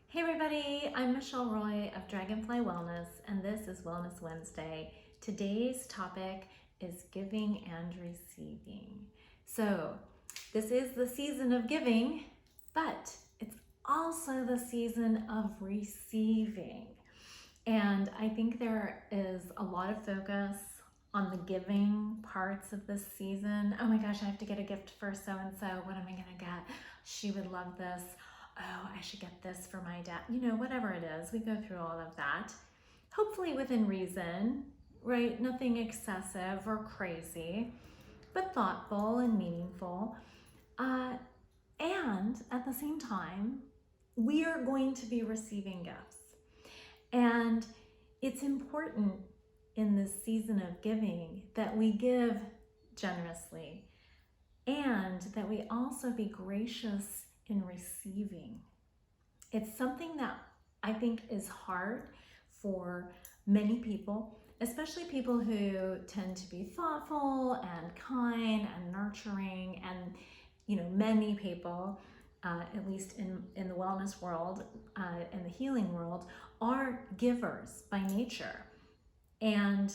Hey everybody, I'm Michelle Roy of Dragonfly Wellness, and this is Wellness Wednesday. Today's topic is giving and receiving. So, this is the season of giving, but it's also the season of receiving. And I think there is a lot of focus on the giving parts of this season. Oh my gosh, I have to get a gift for so and so. What am I going to get? She would love this. Oh, I should get this for my dad. Whatever it is, we go through all of that. Hopefully within reason, right? Nothing excessive or crazy, but thoughtful and meaningful. And at the same time, we are going to be receiving gifts. And it's important in this season of giving that we give generously and that we also be gracious in receiving. It's something that I think is hard for many people, especially people who tend to be thoughtful and kind and nurturing, and many people, at least in the wellness world and the healing world, are givers by nature. And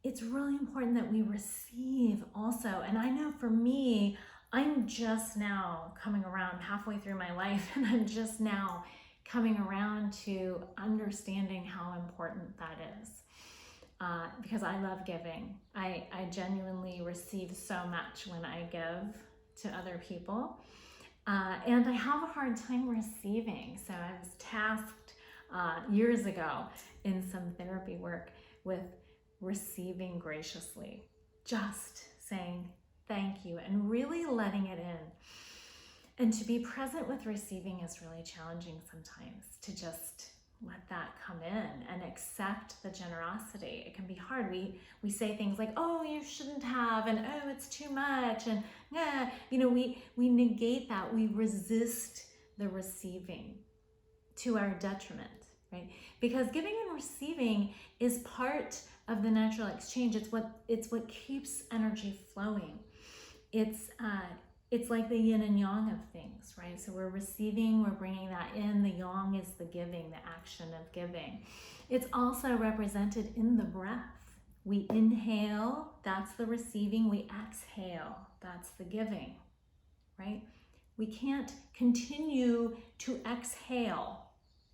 it's really important that we receive also. And I know for me, I'm just now coming around halfway through my life, and I'm just now coming around to understanding how important that is. Because I love giving. I genuinely receive so much when I give to other people. And I have a hard time receiving. So I was tasked years ago in some therapy work with receiving graciously, just saying thank you and really letting it in. And to be present with receiving is really challenging sometimes, to just let that come in and accept the generosity. It can be hard. We say things like, oh, you shouldn't have, and oh, it's too much, and we negate that. We resist the receiving to our detriment, right? Because giving and receiving is part of the natural exchange. It's what keeps energy flowing. It's like the yin and yang of things, right? So we're receiving, we're bringing that in. The yang is the giving, the action of giving. It's also represented in the breath. We inhale, that's the receiving. We exhale, that's the giving, right? We can't continue to exhale.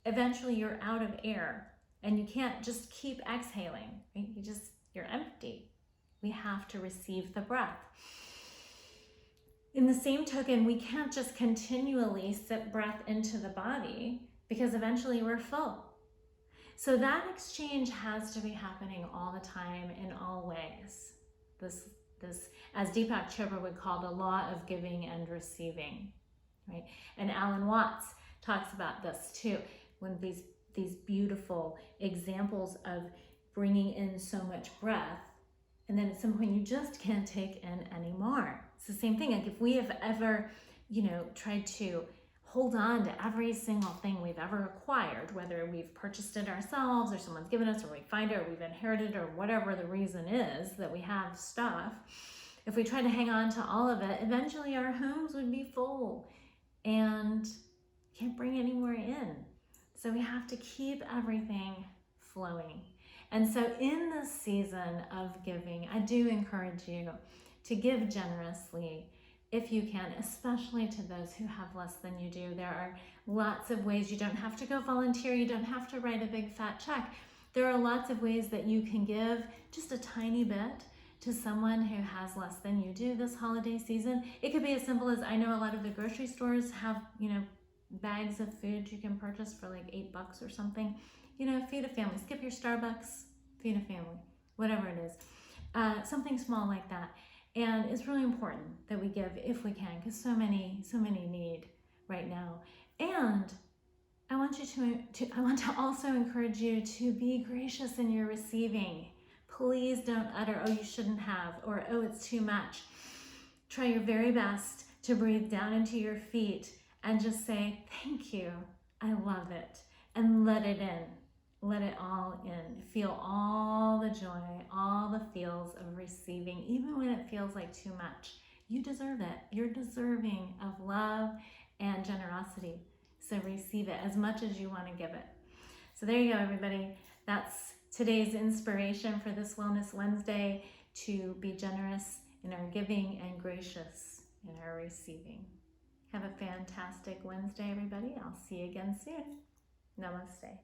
Eventually you're out of air, and you can't just keep exhaling, right? You're empty. We have to receive the breath. In the same token, we can't just continually sip breath into the body, because eventually we're full. So that exchange has to be happening all the time in all ways. This, as Deepak Chopra would call, the law of giving and receiving, right? And Alan Watts talks about this too, when these beautiful examples of bringing in so much breath, and then at some point you just can't take in anymore. It's the same thing. Like if we have ever, tried to hold on to every single thing we've ever acquired, whether we've purchased it ourselves or someone's given us, or we find it, or we've inherited, or whatever the reason is that we have stuff, if we try to hang on to all of it, eventually our homes would be full and can't bring any more in. So we have to keep everything flowing. And so in this season of giving, I do encourage you to give generously if you can, especially to those who have less than you do. There are lots of ways. You don't have to go volunteer. You don't have to write a big fat check. There are lots of ways that you can give just a tiny bit to someone who has less than you do this holiday season. It could be as simple as, I know a lot of the grocery stores have, bags of food you can purchase for like $8 or something. Feed a family. Skip your Starbucks, feed a family, whatever it is. Something small like that. And it's really important that we give if we can, because so many need right now. And I want to also encourage you to be gracious in your receiving. Please don't utter, oh, you shouldn't have, or oh, it's too much. Try your very best to breathe down into your feet and just say, thank you, I love it, and let it in. Let it all in. Feel all the joy, all the feels of receiving, even when it feels like too much. You deserve it. You're deserving of love and generosity. So receive it as much as you want to give it. So there you go, everybody. That's today's inspiration for this Wellness Wednesday, to be generous in our giving and gracious in our receiving. Have a fantastic Wednesday, everybody. I'll see you again soon. Namaste.